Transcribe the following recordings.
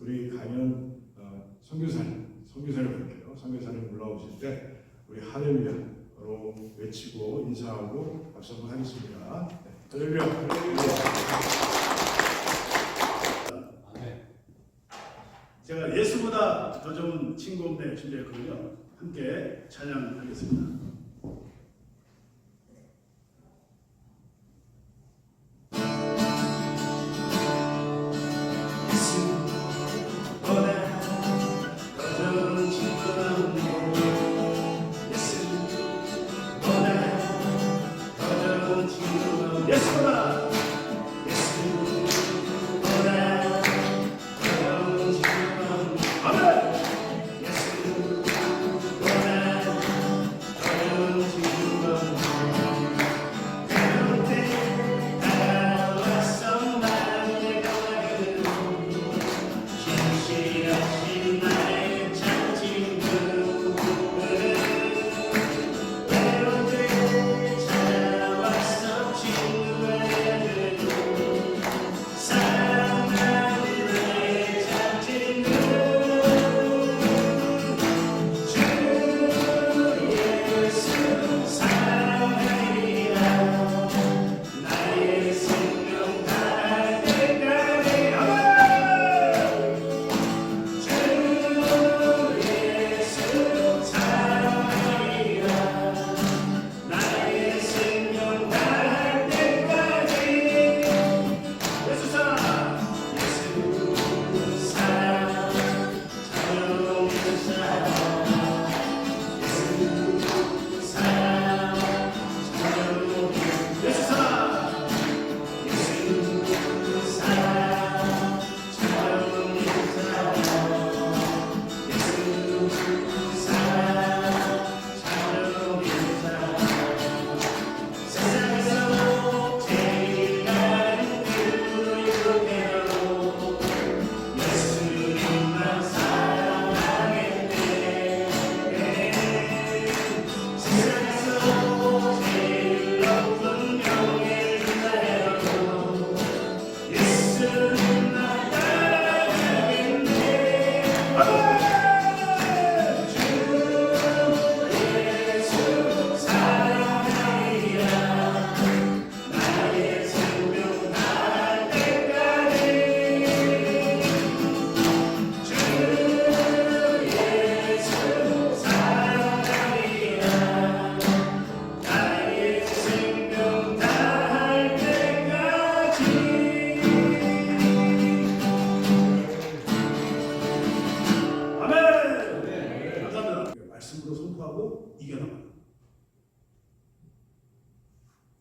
우리 가면 선교사님 볼게요. 선교사님 올라오실 때 우리 할렐루야로 외치고 인사하고 박수 한번 하겠습니다. 네. 할렐루야. 제가 예수보다 더 좋은 친구 없네 준비했거든요. 함께 찬양하겠습니다.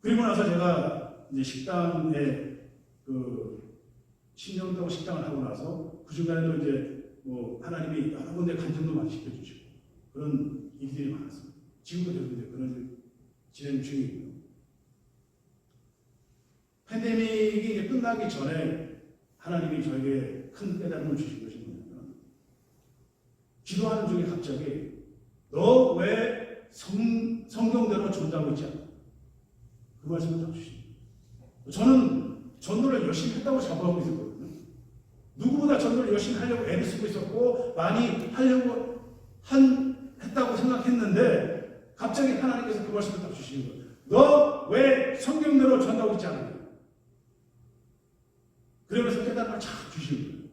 그리고 나서 제가 이제 식당에 신령동 식당을 하고 나서 그 중간에도 이제 하나님이 여러 군데 간증도 많이 시켜주시고 그런 일들이 많았습니다. 지금도 계속 이제 그런 일 진행 중이고요. 팬데믹이 이제 끝나기 전에 하나님이 저에게 큰 깨달음을 주신 것이 뭐냐면 기도하는 중에 갑자기 너 왜 성경대로 전도하고 있지 않아? 그 말씀을 딱 주십니다. 저는 전도를 열심히 했다고 자부하고 있었거든요. 누구보다 전도를 열심히 하려고 애를 쓰고 있었고 많이 하려고 했다고 생각했는데 갑자기 하나님께서 그 말씀을 딱 주시는 거예요. 너 왜 성경대로 전도하고 있지 않느냐? 그러면서 깨달음을 착 주시는 거예요.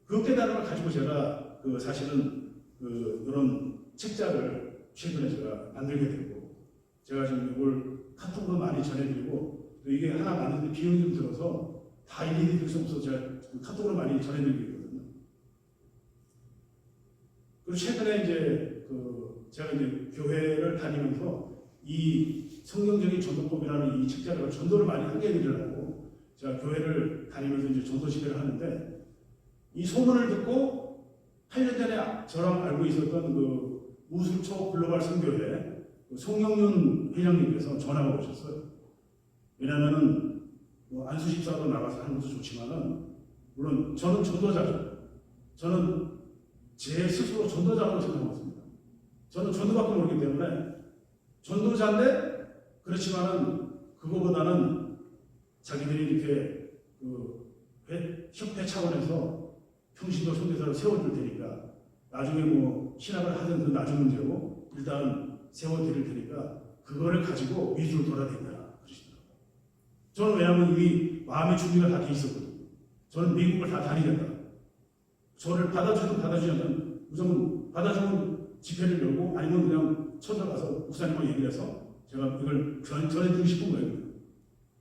그 깨달음을 가지고 제가 사실은 이런 책자를 최근에 제가 만들게 되고 제가 지금 이걸 카톡으로 많이 전해드리고 또 이게 하나 만드는데 비용이 좀 들어서 다 일일이 들 수 없어서 제가 카톡으로 많이 전해드리고 있거든요. 그리고 최근에 이제 제가 이제 교회를 다니면서 이 성경적인 전도법이라는 이 책자를 전도를 많이 하게 해드리려고 제가 교회를 다니면서 이제 전도 집회를 하는데 이 소문을 듣고 8년 전에 저랑 알고 있었던 우수초 글로벌 선교회 송영윤 회장님께서 전화가 오셨어요. 왜냐하면은 안수집사도 나가서 하는 것도 좋지만은 물론 저는 전도자죠. 저는 제 스스로 전도자라고 생각하고 있습니다. 저는 전도밖에 모르기 때문에 전도자인데 그렇지만은 그거보다는 자기들이 이렇게 협회 차원에서 평신도 선교사를 세워줄 테니까 나중에 뭐 신학을 하든 그 나중 문제고 일단 세워드릴 테니까 그거를 가지고 위주로 돌아다니라 그러시더라고요. 저는 왜냐하면 이미 마음의 준비가 다 돼 있었거든요. 저는 미국을 다 다니겠다. 저를 받아주든 받아주지 않으면 우선 받아주면 집회를 열고 아니면 그냥 찾아가서 목사님과 얘기를 해서 제가 이걸 전해드리고 싶은 거예요.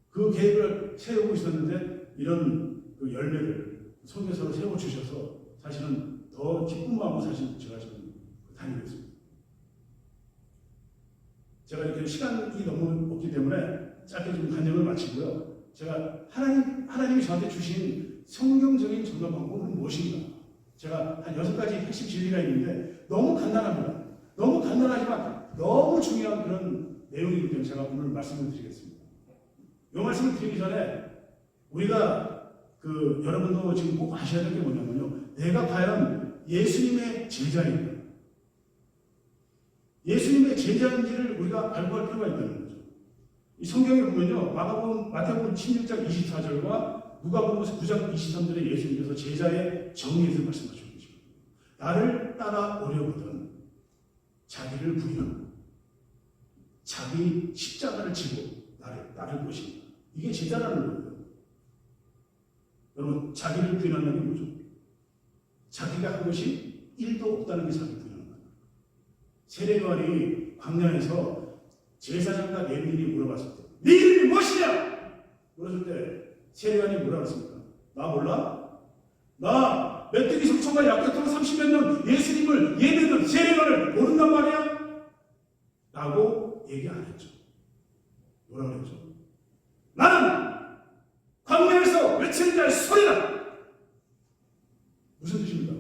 그 계획을 세우고 있었는데 이런 그 열매를 선교사로 세워주셔서 사실은 더 기쁜 마음으로 사실 제가 지금 다니고 있습니다. 제가 이렇게 시간이 너무 없기 때문에 짧게 좀 간증을 마치고요. 제가 하나님이 저한테 주신 성경적인 전도 방법은 무엇인가? 제가 한 6가지 핵심 진리가 있는데 너무 간단합니다. 너무 간단하지만 너무 중요한 그런 내용이기 때문에 제가 오늘 말씀을 드리겠습니다. 이 말씀을 드리기 전에 우리가 여러분도 지금 꼭 아셔야 될 게 뭐냐면요. 내가 과연 예수님의 제자인가? 예수님의 제자인지를 우리가 알고 할 필요가 있다는 거죠. 이 성경에 보면요. 마태복음 16장 24절과 누가복음 9장 23절에 예수님께서 제자의 정의에서 말씀하시고 계십니다. 나를 따라오려거든 자기를 부인하고 자기 십자가를 지고 나를 따를 것입니다. 이게 제자라는 거예요. 여러분 자기를 부인하는 게 뭐죠? 자기가 한 것이 1도 없다는 게 자기 부인하는 거예요. 세례요한이 광야에서 제사장과 레위인이 물어봤을 때 네 이름이 무엇이냐? 물었을 때 세례요한이 뭐라 그랬습니까? 나 몰라? 나 메뚜기 성천과 약격으로 30몇 년 예수님을 예배는 세례요한을 모른단 말이야? 라고 얘기 안 했죠. 뭐라고 했죠? 나는 광야에서 외치는 자의 소리다. 무슨 뜻입니까?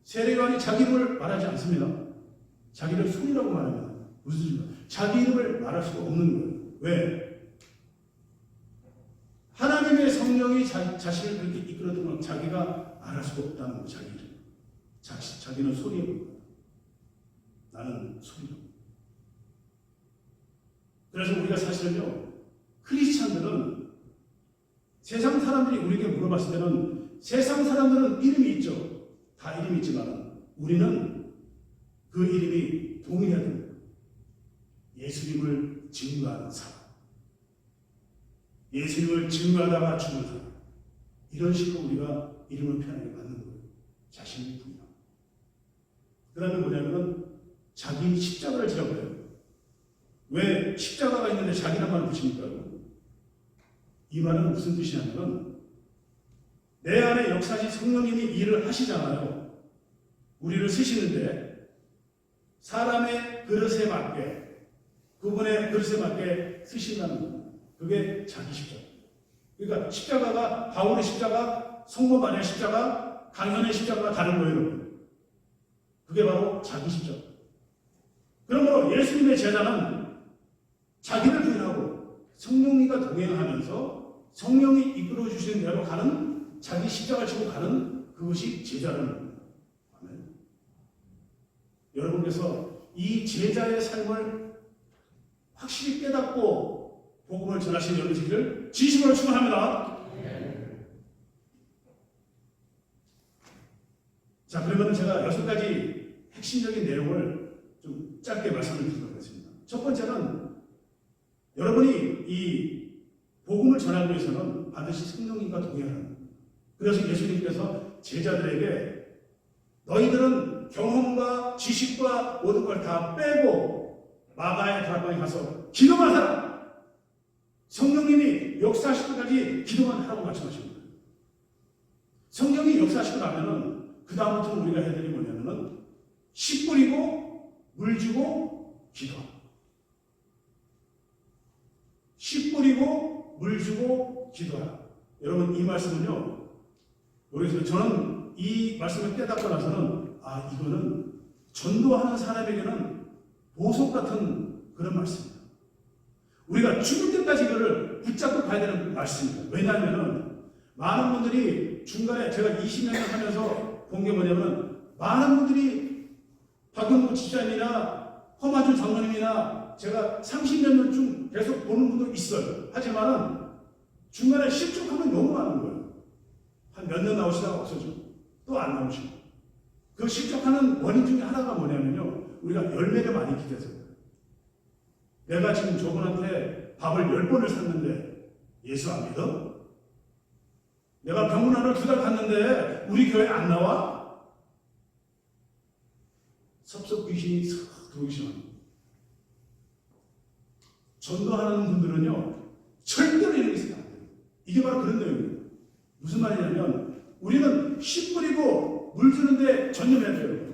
세례요한이 자기 이름을 말하지 않습니다. 자기를 소리라고 말합니다. 무슨 뜻입니까? 자기 이름을 말할 수가 없는 거예요. 왜? 하나님의 성령이 자신을 그렇게 이끌어주면 자기가 말할 수가 없다는 거예요. 자기 이름. 자기는 소리에 부릅니다. 나는 소리로. 그래서 우리가 사실은요, 크리스찬들은 세상 사람들이 우리에게 물어봤을 때는 세상 사람들은 이름이 있죠. 다 이름이 있지만 우리는 그 이름이 동일해야 됩니다. 예수님을 증거하는 사람. 예수님을 증거하다가 죽는 사람. 이런 식으로 우리가 이름을 편하게 받는 거예요. 자신이 부인하고. 그 다음에 뭐냐면 자기 십자가를 지라고 해요. 왜 십자가가 있는데 자기란 말을 붙입니까? 이 말은 무슨 뜻이냐면 내 안에 역사시 성령님이 일을 하시잖아요. 우리를 쓰시는데 사람의 그릇에 맞게 그분의 그릇에 맞게 쓰신다는 겁니다. 그게 자기 십자가. 그러니까 십자가가 바울의 십자가, 성모 마리아의 십자가, 강현의 십자가가 다른 거예요. 그게 바로 자기 십자가. 그러므로 예수님의 제자는 자기를 부인하고 성령님과 동행하면서 성령이 이끌어 주시는 대로 가는 자기 십자가를 지고 가는 그것이 제자라는 겁니다. 아멘. 여러분께서 이 제자의 삶을 확실히 깨닫고 복음을 전하시는 여러분 되기를 진심으로 축원합니다. 자, 그러면 제가 6가지 핵심적인 내용을 좀 짧게 말씀을 드리도록 하겠습니다. 첫 번째는 여러분이 이 복음을 전하기 위해서는 반드시 성령님과 동행하는 거예요. 그래서 예수님께서 제자들에게 너희들은 경험과 지식과 모든 걸 다 빼고 마가의 다락방에 가서 기도만 하라. 성령님이 역사하실 때까지 기도만 하라고 말씀하시는 거예요. 성령이 역사하시고 나면은 그 다음부터는 우리가 해야 될 일이 뭐냐면은 씨 뿌리고 물 주고 기도하라. 씨 뿌리고 물 주고 기도하라. 여러분 이 말씀은요. 모르겠어요. 저는 이 말씀을 깨닫고 나서는 이거는 전도하는 사람에게는 보석 같은 그런 말씀입니다. 우리가 죽을 때까지 이거를 붙잡고 가야 되는 말씀입니다. 왜냐하면 많은 분들이 중간에 제가 20년 하면서 본 게 뭐냐면 많은 분들이 박영구 집사님이나 허마준 장로님이나 제가 30몇 년쯤 계속 보는 분도 있어요. 하지만은 중간에 실족하면 너무 많은 거예요. 몇 년 나오시다가 없어져. 또 안 나오시고. 그 실족하는 원인 중에 하나가 뭐냐면요. 우리가 열매를 많이 기대서 그래요. 내가 지금 저분한테 밥을 10번을 샀는데 예수 안 믿어? 내가 병문안을 2달 갔는데 우리 교회 안 나와? 섭섭 귀신이 싹 들어오기 시작합니다. 전도하는 분들은요, 절대로 이런 게 있으면 안 돼요. 이게 바로 그런 내용입니다. 무슨 말이냐면, 우리는 씨 뿌리고 물 주는데 전념해야 돼요.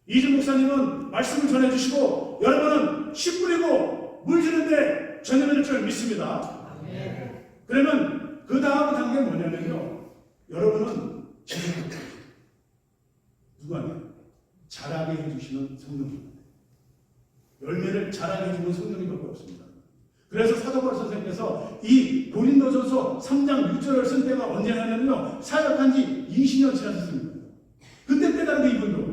이준 목사님은 말씀을 전해주시고, 여러분은 씨 뿌리고 물 주는데 전념해야 될 줄 믿습니다. 그러면 그 다음 단계는 뭐냐면요, 여러분은 지금 누구한테 자라게 해주시는 성령입니다. 열매를 자라게 해주는 성령님밖에 없습니다. 그래서 사도 바울 선생님께서 이 고린도전서 3장 6절을 쓴 때가 언제냐면요, 사역한 지 20년 지났습니다. 그때 깨달은 게 이분도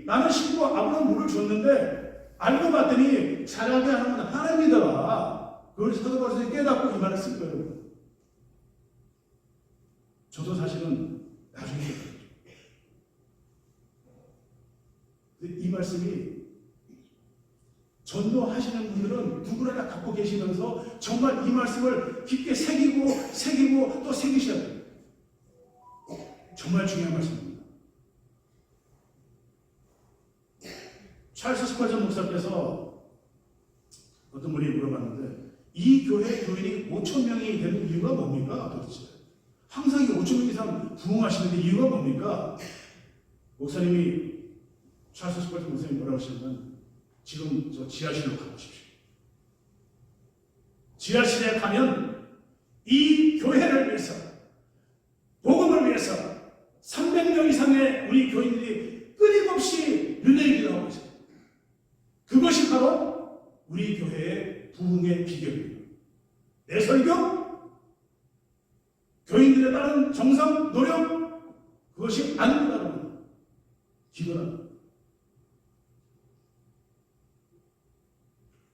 나는 신부 아브라함 물을 줬는데 알고 봤더니 자라게 하는 건 하나님이더라. 그걸 사도 바울 선생님이 깨닫고 이 말을 쓴 거예요. 저도 사실은 나중에 깨달았죠. 이 말씀이 전도하시는 분들은 누구나 다 갖고 계시면서 정말 이 말씀을 깊게 새기고 또 새기셔야 돼요. 정말 중요한 말씀입니다. 찰스 스펄전 목사께서 어떤 분이 물어봤는데, 이 교회 교인이 5,000명이 되는 이유가 뭡니까? 도대체 항상 5,000명 이상 부흥하시는데 이유가 뭡니까? 목사님이 찰스 스펄전 목사님이 뭐라고 하시냐면, 지금 저 지하실로 가보십시오. 지하실에 가면 이 교회를 위해서, 복음을 위해서 300명 이상의 우리 교인들이 끊임없이 릴레이 기도하고 있어요. 그것이 바로 우리 교회의 부흥의 비결입니다. 내 설교, 교인들에 따른 정성, 노력, 그것이 아닙니다. 기도는.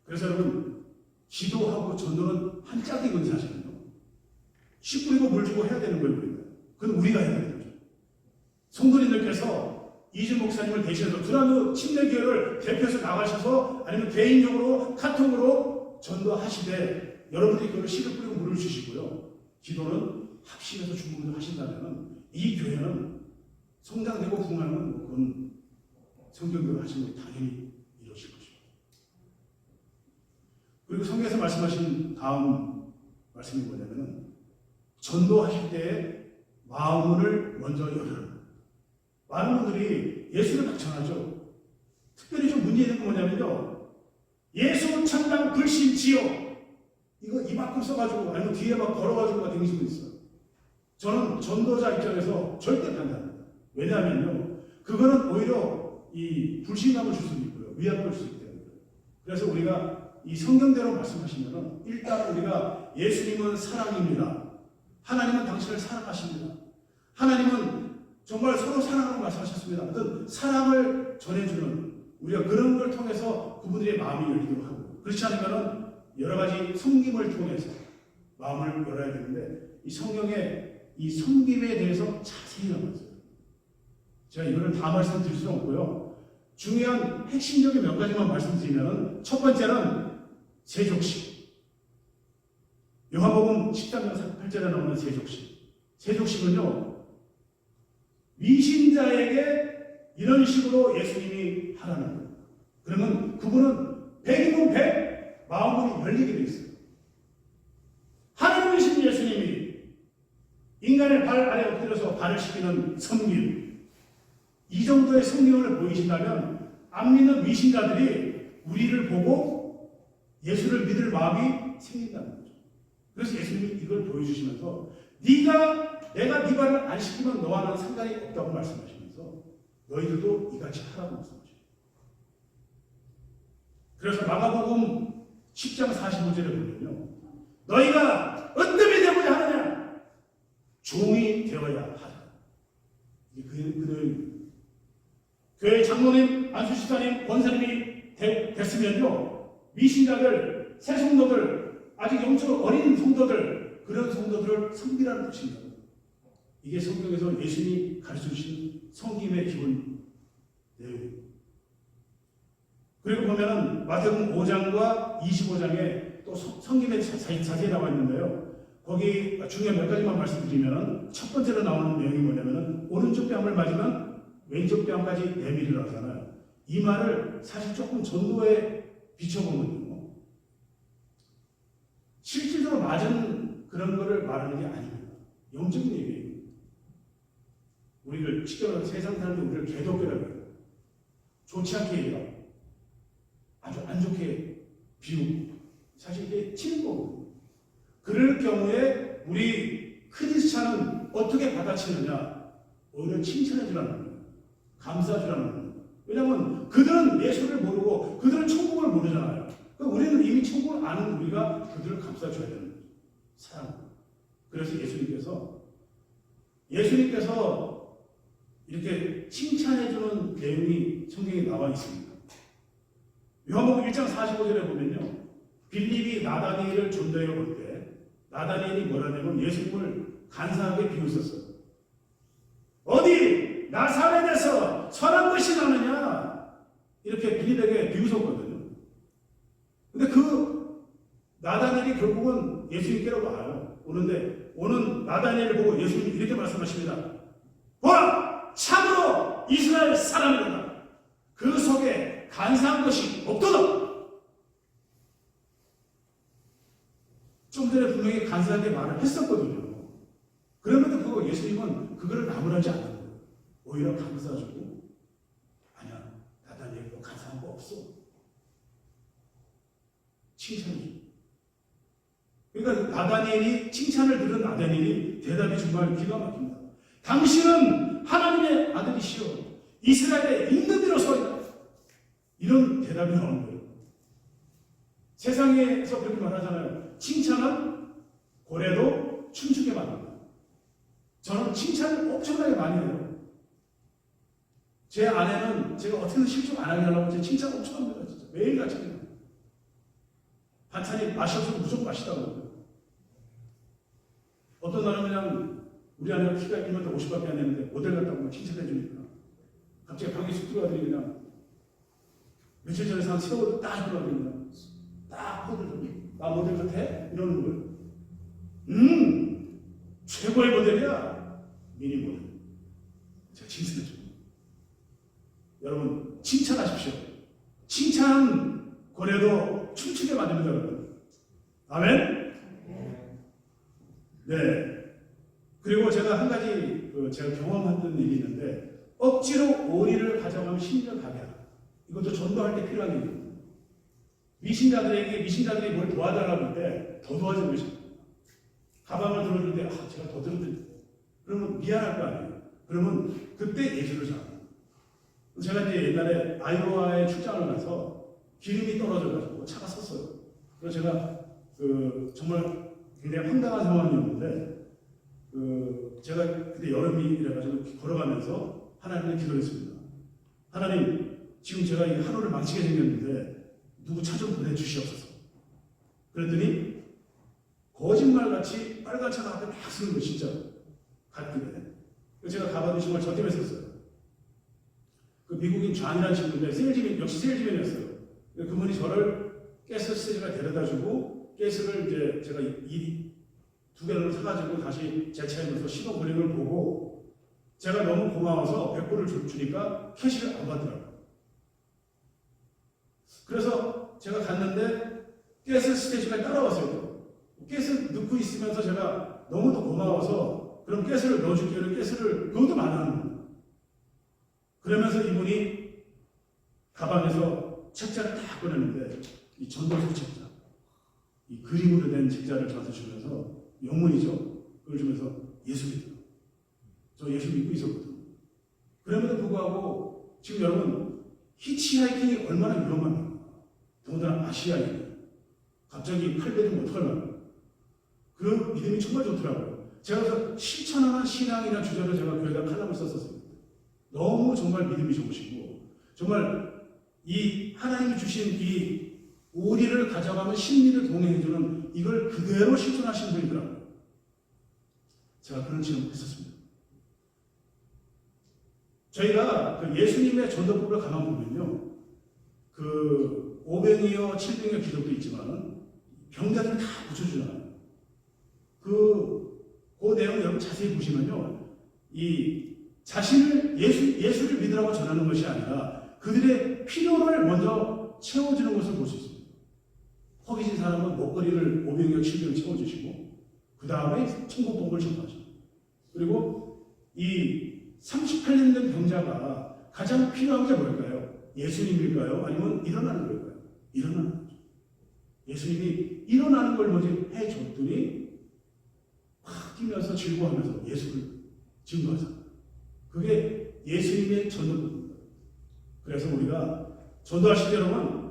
그래서 여러분, 기도하고 전도는 한 짝이 근사하시거든요. 씨 뿌리고 물 주고 해야 되는 거예요. 그건 우리가 해야 되는 거죠. 성도님들께서 이준 목사님을 대신해서 두란노 침례교회를 대표해서 나가셔서 아니면 개인적으로 카톡으로 전도하시되, 여러분들이 그걸 씨를 뿌리고 물을 주시고요. 기도는 합심해서 중보를 하신다면 이 교회는 성장되고 부흥하는 건 그건 성경대로 하시는 게 당연히 이루어질 것입니다. 그리고 성경에서 말씀하신 다음 말씀이 뭐냐면, 전도하실 때 마음을 먼저 열어라. 많은 분들이 예수를 막 전하죠. 특별히 좀 문제 있는 건 뭐냐면요, 예수 천당 불신지요, 이거 이만큼 써가지고 아니면 뒤에 막 걸어가지고 막 댕기시고 있어요. 저는 전도자 입장에서 절대 반대합니다. 왜냐하면요, 그거는 오히려 이 불신감을 줄 수도 있고요, 위압을 줄 수 있기 때문에. 그래서 우리가 이 성경대로 말씀하시면은, 일단 우리가 예수님은 사랑입니다. 하나님은 당신을 사랑하십니다. 하나님은 정말 서로 사랑하라고 말씀하셨습니다. 어떤 사랑을 전해주는, 우리가 그런 걸 통해서 그분들의 마음이 열리도록 하고, 그렇지 않으면 여러 가지 섬김을 통해서 마음을 열어야 되는데, 이 성경에 이 섬김에 대해서 자세히 나왔어요. 제가 이거를 다 말씀드릴 수는 없고요. 중요한 핵심적인 몇 가지만 말씀드리면, 첫 번째는 세족식. 요한복음 10장 8절에 나오는 세족식. 세족식은요, 미신자에게 이런 식으로 예수님이 하라는 거예요. 그러면 그분은 100이면 100, 마음이 열리게 돼 있어요. 하나님이신 예수님이 인간의 발 아래 엎드려서 발을 씻기는 섬김, 이 정도의 성경을 보이신다면 안 믿는 미신자들이 우리를 보고 예수를 믿을 마음이 생긴다는 거죠. 그래서 예수님이 이걸 보여주시면서, 내가 네 발을 안 씻기면 너와는 상관이 없다고 말씀하시면서 너희들도 이같이 하라고 말씀하십니다. 그래서 마가복음 10장 45절에 보면요, 너희가 어떻게 되고자 하느냐, 종이 되어야 하라. 이게 그 교회 장로님, 안수집사님, 권사님이 됐으면요, 미신자들, 새 성도들, 아직 영적으로 어린 성도들, 그런 성도들을 섬기라는 뜻입니다. 이게 성경에서 예수님이 가르쳐주신 성김의 기본 내용입니다. 그리고 보면은 마태복음 5장과 25장에 또 성김에 자세히 나와 있는데요. 거기 중요한 몇 가지만 말씀드리면은 첫 번째로 나오는 내용이 뭐냐면은 오른쪽 뺨을 맞으면 왼쪽 뺨까지 내밀으라고 하잖아요. 이 말을 사실 조금 전도에 비춰보면요. 실질적으로 맞은 그런 거를 말하는 게 아닙니다. 영적인 얘기예요. 우리를 시켜서 세상 사람들이 우리를 개독교라고 해요. 좋지 않게 얘기하고 아주 안 좋게 비우고 사실 이게 치는 거거든요. 그럴 경우에 우리 크리스찬은 어떻게 받아치느냐? 오히려 칭찬해 주라는 거예요. 감싸 주라는 거예요. 왜냐하면 그들은 예수를 모르고 그들은 천국을 모르잖아요. 그러니까 우리는 이미 천국을 아는 우리가 그들을 감싸줘야 되는 거죠. 사랑. 그래서 예수님께서 이렇게 칭찬해주는 내용이 성경에 나와 있습니다. 요한복음 1장 45절에 보면요. 빌립이 나다니엘을 존대해 볼 때 나다니엘이 뭐라냐면 예수님을 간사하게 비웃었어요. 어디 나사렛에서 선한 것이 나느냐 이렇게 빌립에게 비웃었거든요. 근데 그 나다니엘이 결국은 예수님께로 와요. 오는 나다니엘을 보고 예수님이 이렇게 말씀하십니다. 보라! 참으로 이스라엘 사람이로다. 그 속에 간사한 것이 없도다. 좀 전에 분명히 간사하게 말을 했었거든요. 그런데도 그거 예수님은 그거를 나무라지 않는 거예요. 오히려 감싸주고 아니야 나다니엘 뭐 간사한 거 없어. 칭찬해줘. 그러니까 나다니엘이 칭찬을 들은 나다니엘이 대답이 정말 기가 막힙니다. 당신은 하나님의 아들이시오. 이스라엘에 있는 대로 서리라. 이런 대답이 나오는 거예요. 세상에서 그렇게 말하잖아요. 칭찬은 고래도 춤추게 만든다. 저는 칭찬을 엄청나게 많이 해요. 제 아내는 제가 어떻게든 실수 안 하게 하려고 제 칭찬 엄청 합니다. 진짜. 매일같이 해요. 반찬이 맛이 없으면 무조건 맛있다고. 어떤 날은 그냥 우리 아내가 키가 1m 50밖에 안 되는데 모델 같다고 막 칭찬해 주니까 갑자기 방에 쑥 들어가더니 그냥 며칠 전에 산 새우를 딱 들어가더니 그냥 딱 포즈를 나 모델 같아? 이러는 거예요. 최고의 모델이야. 미니 모델. 제가 칭찬해 줍니다. 여러분 칭찬하십시오. 칭찬 고래도 춤추게 만듭니다. 여러분. 아멘? 네. 그리고 제가 한 가지 제가 경험했던 일이 있는데 억지로 오리를 가져가면 심리를 가게 하라. 이것도 전도할 때 필요한 일입니다. 미신자들이 뭘 도와달라고 할 때 더 도와주고 싶어요. 가방을 들어줄 때 제가 더 들어줄 때 그러면 미안할 거 아니에요. 그러면 그때 예수를 잡아요. 제가 이제 옛날에 아이오와에 출장을 가서 기름이 떨어져가지고 차가 섰어요. 그래서 제가 정말 굉장히 황당한 상황이었는데 제가 그때 여름이래가지고 걸어가면서 하나님께 기도했습니다. 하나님, 지금 제가 이 하루를 망치게 생겼는데 누구 차 좀 보내주시옵소서. 그랬더니 거짓말같이 빨간 차가 앞에 막 서는 거예요. 진짜 갓길에. 제가 가봤더니 정말 저 때문에 섰어요. 그 미국인 좌이라는 친구인데 역시 세일즈맨이었어요. 그분이 저를 가스 스테이션에 데려다주고 가스를 이제 제가 두 개를 사가지고 다시 제 차에 넣어서 시동 걸리는 걸 보고 제가 너무 고마워서 100불을 주니까 캐시를 안 받더라고요. 그래서 제가 갔는데 가스 스테이션에 따라왔어요. 가스 넣고 있으면서 제가 너무도 고마워서 그럼 가스를 넣어줄게요. 가스를 그것도 많아하는 거예요. 그러면서 이분이 가방에서 책자를 딱 꺼냈는데 이 전도서 책자, 이 그림으로 된 책자를 저한테 주면서 영문이죠. 그걸 주면서 예수 믿어. 저 예수 믿고 있었거든요. 그럼에도 불구하고 지금 여러분 히치하이킹이 얼마나 위험합니까? 더군다나 아시아에 갑자기 팔 베리면 어떡하려나. 그 믿음이 정말 좋더라고요. 제가 그래서 실천하는 신앙이나 주제를 제가 교회에다 칼럼을 썼었어요. 너무 정말 믿음이 좋으시고 정말 이 하나님이 주신 이 오리를 가져가면 심리를 동행해주는 이걸 그대로 실천하신 분이더라고요. 제가 그런 체험을 했었습니다. 저희가 그 예수님의 전도법을 가만 보면요, 그 500이요 700여 기록도 있지만 병자들 다 고쳐주잖아요. 그 내용 여러분 자세히 보시면요, 이 자신을 예수를 믿으라고 전하는 것이 아니라 그들의 필요를 먼저 채워주는 것을 볼 수 있습니다. 허기진 사람은 먹거리를 500여 700여 채워주시고 그 다음에 천국복음을 전하죠. 그리고 이 38년 된 병자가 가장 필요한 게 뭘까요? 예수님일까요? 아니면 일어나는 걸까요? 일어나는 거죠. 예수님이 일어나는 걸 먼저 해줬더니 확 뛰면서 즐거워하면서 예수를 증거하자. 그게 예수님의 전도입니다. 그래서 우리가 전도하실 때 여러분,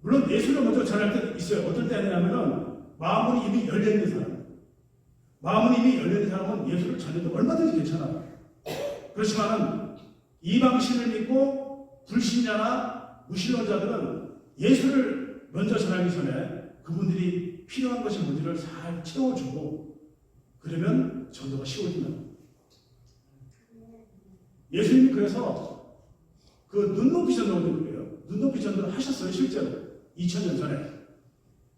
물론 예수를 먼저 전할 때 있어요. 어떨 때 하냐면은 마음은 이미 열려있는 사람, 마음은 이미 열려있는 사람은 예수를 전해도 얼마든지 괜찮아요. 그렇지만은 이방신을 믿고 불신자나 무신론자들은 예수를 먼저 전하기 전에 그분들이 필요한 것이 뭔지를 잘 채워주고 그러면 전도가 쉬워진다. 예수님이 그래서 그 눈높이 전도를 그래요. 눈높이 전도를 하셨어요. 실제로 2000년 전에.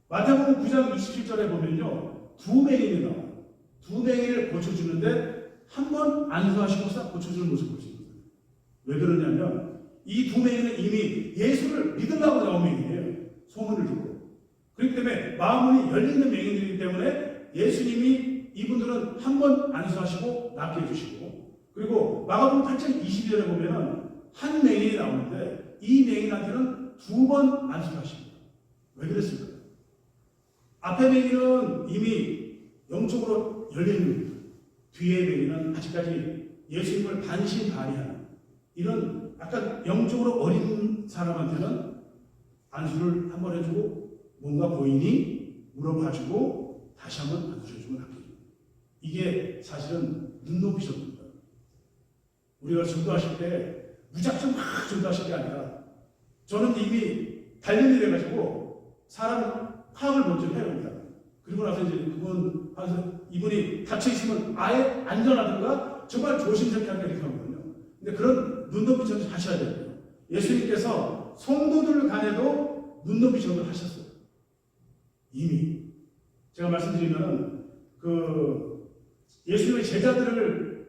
마태복음 9장 27절에 보면요, 두 맹인이 나와요. 두 맹인을 고쳐주는데 한 번 안수하시고 싹 고쳐주는 모습을 볼 수 있어요. 왜 그러냐면 이 두 맹인은 이미 예수를 믿으려고 나온 맹인이에요. 소문을 듣고. 그렇기 때문에 마음문이 열리는 맹인들이기 때문에 예수님이 이분들은 한 번 안수하시고 낫게 해주시고, 그리고 마가복음 8장 22절에 보면은 한 맹인이 나오는데 이 맹인한테는 두 번 안수를 하십니다. 왜 그랬을까요? 앞에 맹인은 이미 영적으로 열려있는, 뒤에 맹인은 아직까지 예수님을 반신반의하는 이런 약간 영적으로 어린 사람한테는 안수를 한 번 해주고 뭔가 보이니 물어봐주고 다시 한번 안수를 해주면 합니다. 이게 사실은 눈높이 전도입니다. 우리가 전도하실 때 무작정 막 전도하실 게 아니라 저는 이미 단련이 돼가지고 사람 파악을 먼저 해야 합니다. 그리고 나서 이제 이분이 닫혀있으면 아예 안전하든가 정말 조심스럽게 하는 게 이렇게 하거든요. 근데 그런 눈높이 전도 하셔야 돼요. 예수님께서 성도들 간에도 눈높이 전도를 하셨어요. 이미. 제가 말씀드리면 예수님의 제자들을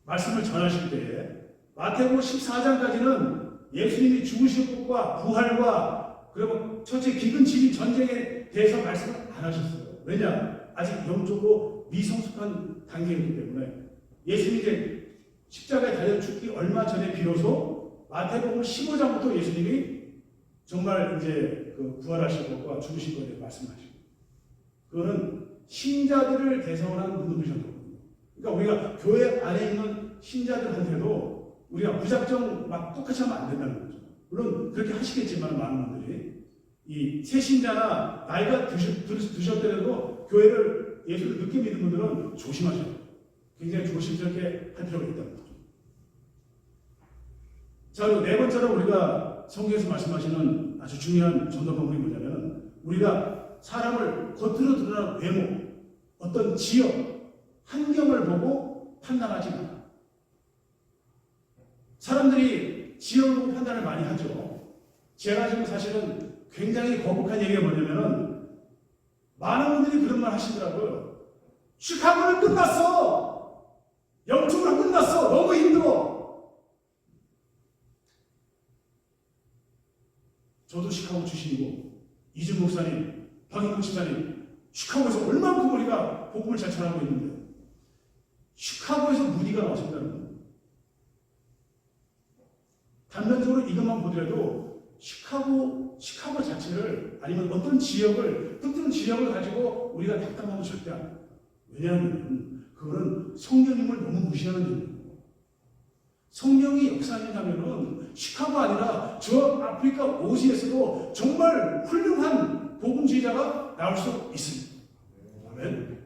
말씀을 전하실 때 마태복음 14장까지는 예수님이 죽으신 것과 부활과 그리고 첫째 기근 지진 전쟁에 대해서 말씀을 안 하셨어요. 왜냐? 아직 영적으로 미성숙한 단계이기 때문에 예수님이 이제 십자가에 달려 죽기 얼마 전에 비로소 마태복음 15장부터 예수님이 정말 이제 그 부활하실 것과 죽으신 것에 말씀하시고, 그거는 신자들을 대상으로 하는 눈높이 전도거든요. 그러니까 우리가 교회 안에 있는 신자들한테도 우리가 무작정 막 똑같이 하면 안 된다는 거죠. 물론 그렇게 하시겠지만 많은 분들이 이 새신자나 나이가 드셨더라도 교회를 예수를 늦게 믿는 분들은 조심하셔요. 굉장히 조심스럽게 할 필요가 있다는 거죠. 자, 그리고 네 번째로 우리가 성경에서 말씀하시는 아주 중요한 전도 방법이 뭐냐면, 우리가 사람을 겉으로 드러나는 외모, 어떤 지역, 환경을 보고 판단하지 마라. 사람들이 지역을 보고 판단을 많이 하죠. 제가 지금 사실은 굉장히 거북한 얘기가 뭐냐면은 많은 분들이 그런 말 하시더라고요. 시카고는 끝났어. 영적으로 끝났어. 너무 힘들어. 저도 시카고 출신이고 이준 목사님, 박인국 집사님, 시카고에서 얼마만큼 우리가 복음을 잘 전하고 있는데 시카고에서 무디가 나오신다는 거예요. 단면적으로 이것만 보더라도 시카고 자체를 아니면 어떤 지역을, 특정 지역을 가지고 우리가 낙담하면 절대 안 돼요. 왜냐하면 그거는 성령님을 너무 무시하는 일이에요. 성령이 역사한다면은 시카고 아니라 저 아프리카 오시에서도 정말 훌륭한 복음주의자가 나올 수 있습니다. 아멘.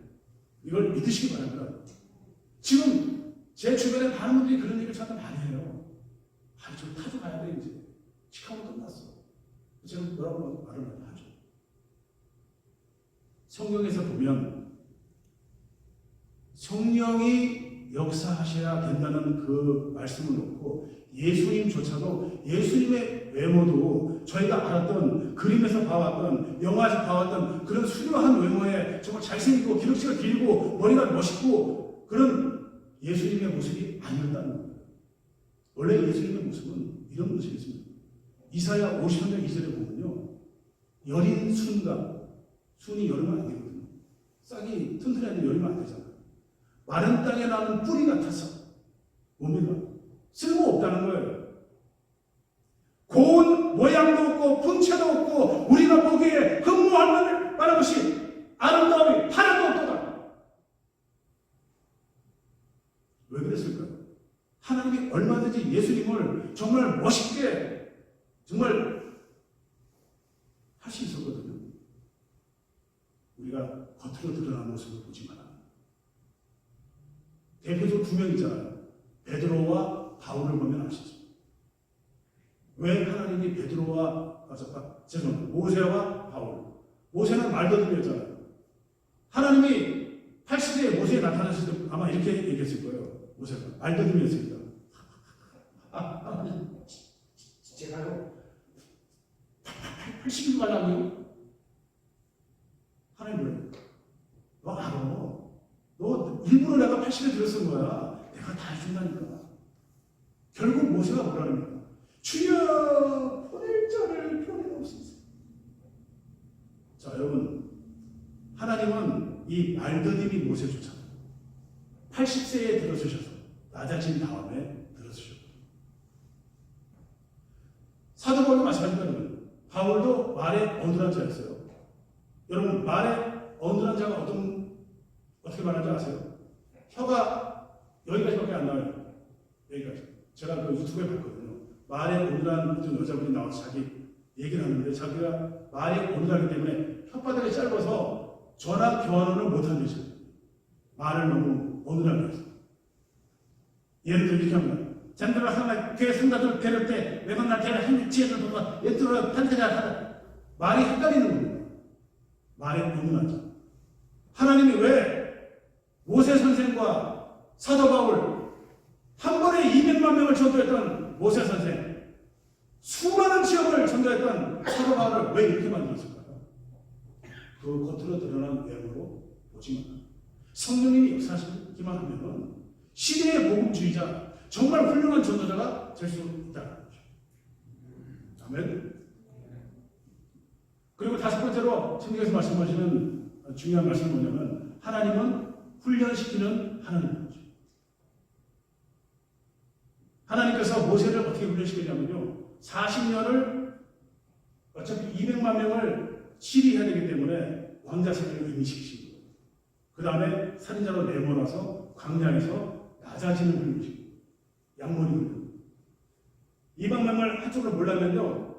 이걸 믿으시기 바랍니다. 지금 제 주변에 많은 분들이 그런 얘기를 저한테 많이 해요. 아니, 저 타주 가야 돼, 이제. 시카고 끝났어. 제가 뭐라고 말을 많이 하죠. 성경에서 보면 성령이 역사하셔야 된다는 그 말씀을 놓고 예수님조차도 예수님의 외모도 저희가 알았던 그림에서 봐왔던 영화에서 봐왔던 그런 수려한 외모에 정말 잘생기고 기럭지가 길고 머리가 멋있고 그런 예수님의 모습이 아니었다는 거예요. 원래 예수님의 모습은 이런 모습이었습니다. 이사야 53장 2절에 보면요. 여린 순이 여름은 안 되거든요. 싹이 튼튼해도 여름은 안 되잖아요. 마른 땅에 나는 뿌리 같아서 뭡니까? 쓸모없다는 거예요. 고운 모양도 없고 풍채도 없고 우리가 보기에 흠모할 만한 것이 아름다움이 하나도 없도다. 왜 그랬을까요? 하나님이 얼마든지 예수님을 정말 멋있게 정말 할 수 있었거든요. 우리가 겉으로 드러나는 모습을 보지만 대표적으로 두 명 있잖아요. 베드로와 바울을 보면 아시죠? 왜 하나님이 모세와 바울. 모세는 말더듬이었잖아요. 하나님이 80세에 모세에 나타났을 때 아마 이렇게 얘기했을 거예요. 모세가 말더듬이었습니다. 제가요 80일 가려고요? 하나님 왜? 너 알아. 너 일부러 내가 80에 들어선 거야. 내가 다 해준다니까. 결국 모세가 뭐라니까? 주여 보낼 자를 보내옵소서. 자 여러분, 하나님은 이 말더듬이 모세조차 80세에 들어서셔서 낮아진 다음에 들어서셨고, 사도 바울도 마찬가지입니다. 여러분. 바울도 말에 어눌한 자였어요. 여러분, 말에 어눌한 자가 어떻게 말하는지 아세요? 혀가 여기까지밖에 안 나와요. 여기까지. 제가 그 유튜브에 봤거든요. 말에 어눌한 여자분이 나와서 자기 얘기를 하는데 자기가 말이 어눌하기 때문에 혓바닥이 짧아서 전화 교환을 못하는 거죠. 말을 너무 어눌하게 해서. 예를 들어 이렇게 합니다. 잔들어 하나 교회 상가들 데릴 때 매번 날 데려 한 지혜를 보고 얘들어 판테자 하다. 말이 헷갈리는 겁니다. 말에 어눌한 자. 하나님이 왜 모세 선생과 사도 바울 한 번에 200만 명을 전도했던 모세 선생, 수많은 지역을 전도했던 사도 바울을 왜 이렇게 만들었을까요? 그 겉으로 드러난 외모로 보지만 성령님이 역사하시기만 하면 시대의 복음주의자, 정말 훌륭한 전도자가 될 수 있다는 거죠. 아멘. 그리고 다섯 번째로 성경에서 말씀하시는 중요한 말씀은 뭐냐면 하나님은 훈련시키는 하나님이죠. 하나님께서 모세를 어떻게 훈련시키냐면요. 40년을 어차피 200만 명을 치리해야 되기 때문에 왕자 생활을 임시키신 거예요. 그 다음에 살인자로 내몰아서 광야에서 낮아지는 훈련시키고 양머리 훈련. 200만 명을 한쪽으로 몰라면요.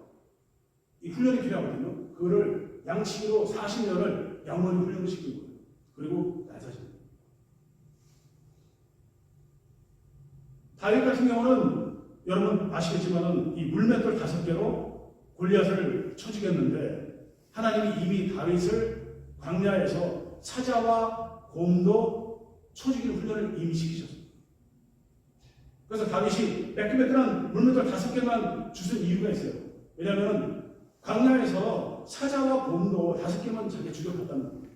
이 훈련이 필요하거든요. 그거를 양치기로 40년을 양머리 훈련을 시키는 거예요. 그리고 낮아집니다. 다윗 같은 경우는 여러분 아시겠지만은 이 물맷돌 5개로 골리앗을 쳐 죽였는데 하나님이 이미 다윗을 광야에서 사자와 곰도 쳐 죽이는 훈련을 이미 시키셨습니다. 그래서 다윗이 매끈매끈한 물맷돌 5개만 주신 이유가 있어요. 왜냐하면 광야에서 사자와 곰도 5개만 자기가 죽여봤다는 거예요.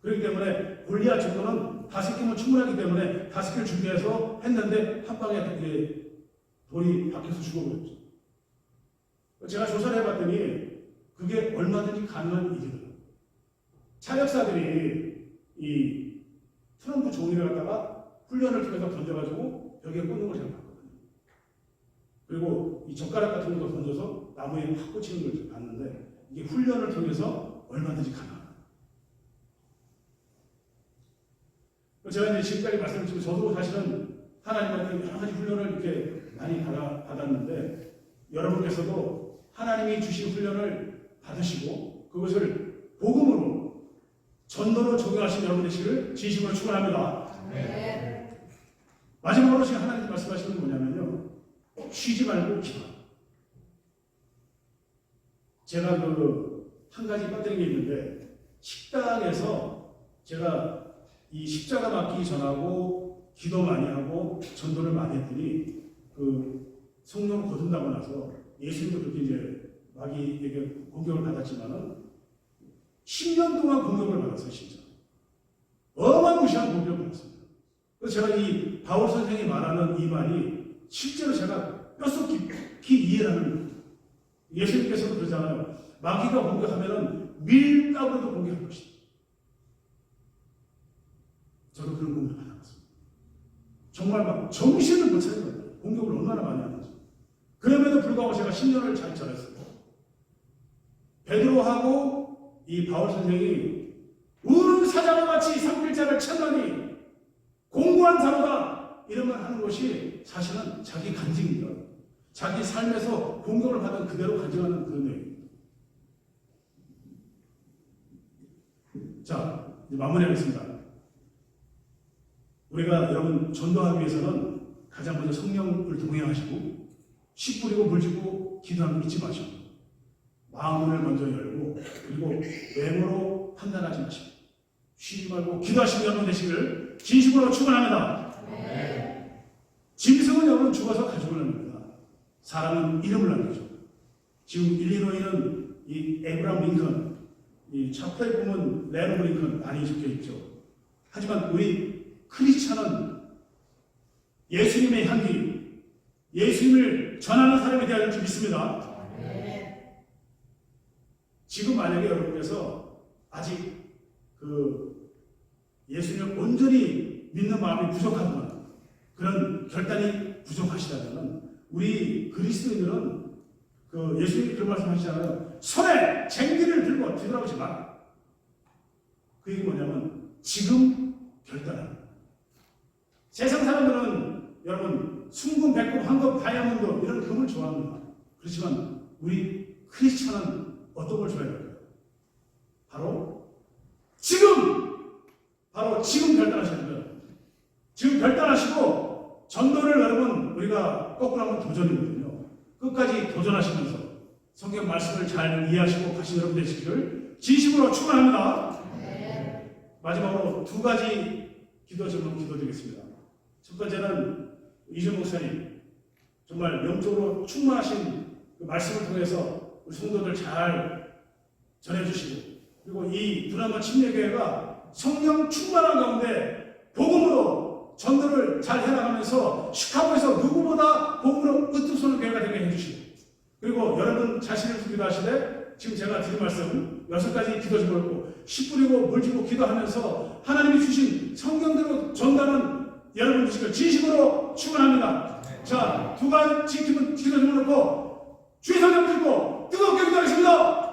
그렇기 때문에 골리앗 정도는 5개면 충분하기 때문에 5개를 준비해서 했는데 한 방에 돌이 박혀서 죽어버렸죠. 제가 조사를 해봤더니 그게 얼마든지 가능한 일이더라고요. 차역사들이 이 트럼프 종이를 갖다가 훈련을 통해서 던져가지고 벽에 꽂는 걸 제가 봤거든요. 그리고 이 젓가락 같은 거 던져서 나무에 확 꽂히는 걸 봤는데 이게 훈련을 통해서 얼마든지 가능합니다. 제가 이제 지금까지 말씀드리고 저도 사실은 하나님한테 여러 가지 훈련을 이렇게 많이 받았는데 여러분께서도 하나님이 주신 훈련을 받으시고 그것을 복음으로 전도로 적용하신 여러분 되시기를 진심으로 축원합니다. 네. 마지막으로 지금 하나님 말씀하시는 건 뭐냐면요. 쉬지 말고 기도. 제가 한 가지 빠뜨린 게 있는데 식당에서 제가 이 십자가 맞기 전하고 기도 많이 하고 전도를 많이 했더니 그 성령 거둔다고 나서 예수님도 그렇게 이제 마귀에게 공격을 받았지만은 10년 동안 공격을 받았어요, 진짜. 어마무시한 공격을 받았습니다. 그래서 제가 이 바울 선생이 말하는 이 말이 실제로 제가 뼛속 깊이 이해를 하는 거예요. 예수님께서도 그러잖아요. 마귀가 공격하면은 밀가루도 공격할 것이다. 저도 그런 공격을 받았습니다. 정말 막 정신을 못 차리는 거예요. 공격을 얼마나 많이 하는지. 그럼에도 불구하고 제가 10년을 잘 전했어요. 베드로하고 이 바울 선생이 우는 사자와 같이 삼킬자를 찾다니 공고한 사로다 이런 말 하는 것이 사실은 자기 간증입니다. 자기 삶에서 공격을 받은 그대로 간증하는 그런 내용입니다. 자, 이제 마무리하겠습니다. 우리가 여러분 전도하기 위해서는 가장 먼저 성령을 동행하시고 씨 뿌리고 물 주고 기도하는 거 잊지 마시고 마음을 먼저 열고 그리고 외모로 판단하지 마시고 쉬지 말고 기도하시는 여러분 되시기를 진심으로 축원합니다. 네. 짐승은 여러분 죽어서 가죽을 남깁니다. 사람은 이름을 남기죠. 지금 일리노이는 이 에브라함 링컨, 이 차표에 보면 레노 링컨 많이 적혀 있죠. 하지만 우리 크리스찬은 예수님의 향기, 예수님을 전하는 사람이 되어야 할 줄 믿습니다. 네. 지금 만약에 여러분께서 아직 그 예수님을 온전히 믿는 마음이 부족하거나 그런 결단이 부족하시다면 우리 그리스도인들은 그 예수님이 그런 말씀 하시잖아요. 손에 쟁기를 들고 뒤돌아보지 마라. 그 얘기 뭐냐면 지금 결단하라. 세상 사람들은 여러분 순금, 백금, 황금, 다이아몬드 이런 금을 좋아합니다. 그렇지만 우리 크리스찬은 어떤 걸 좋아해야 할까요? 바로 지금 결단하셔야 돼요. 지금 결단하시고 전도를 여러분 우리가 거꾸로 하면 도전이거든요. 끝까지 도전하시면서 성경 말씀을 잘 이해하시고 가신 여러분 되시기를 진심으로 축원합니다. 네. 마지막으로 두 가지 기도 제목 기도드리겠습니다. 첫 번째는 이준 목사님 정말 영적으로 충만하신 그 말씀을 통해서 우리 성도들 잘 전해주시고 그리고 이 두란마 침례교회가 성령 충만한 가운데 복음으로 전도를 잘 해나가면서 시카고에서 누구보다 복음으로 으뜸서는 교회가 되게 해주시고 그리고 여러분 자신을 기도하시되 지금 제가 드린 말씀 6가지 기도 제목을 씨 뿌리고 물 주고 기도하면서 하나님이 주신 성경대로 전달하는 여러분 되시길 진심으로 축원합니다. 자, 두 가지 기도 제목을 놓고 주의 성령 드리고 뜨겁게 기도하겠습니다.